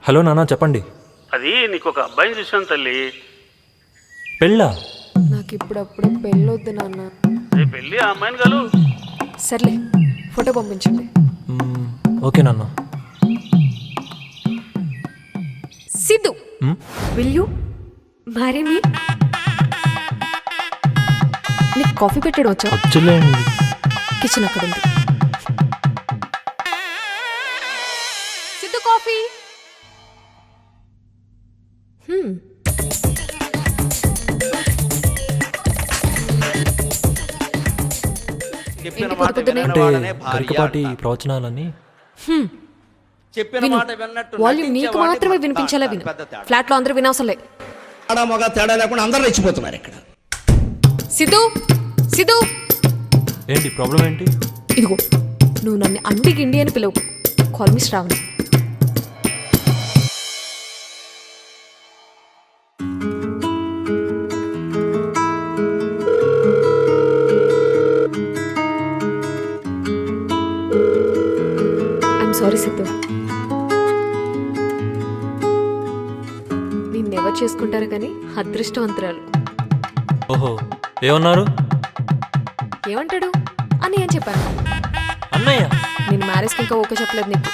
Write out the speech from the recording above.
Hello నాన్న చెప్పండి. అది నీకు ఒక అబ్బాయిని చూసాను తల్లి. పెళ్ళా? నాకు ఇప్పుడప్పుడు పెళ్ళొద్దు నాన్న. రేపు వెళ్ళి ఆ అమ్మాయిని కలు. సర్లే ఫోటో పంపించండి. ఓకే నాన్న. Siddhu, will you marry me? నీకు కాఫీ పెట్టడం వచ్చా? వచ్చలేండి. కిచెన్ అక్కడ ఉంది. సిద్ధు కాఫీ. అంటే గరికపాటి ప్రవచనాలని. వాల్యూమ్ నీకు మాత్రమే వినిపించేలా విను. ఫ్లాట్ లో అందరూ వినవసలే. మగ తేడా లేకుండా అందరూ రెచ్చిపోతున్నారు ఇక్కడ. సిద్ధు, సిద్ధు, ఏంటి ప్రాబ్లం ఏంటి? ఇదిగో నువ్వు నన్ను అండి గిండి అని పిలువు. Call me Shravani. I'm sorry Siddhu. నిన్నెవరు చేసుకుంటారు కానీ అదృష్టవంతురాలు. ఓహో, ఏమన్నారు? ఏమంటాడు అని ఏం చెప్పాను? అన్నయ్య నేను మ్యారేజ్కి ఇంకా ఓకే చెప్పలేదు నీకు.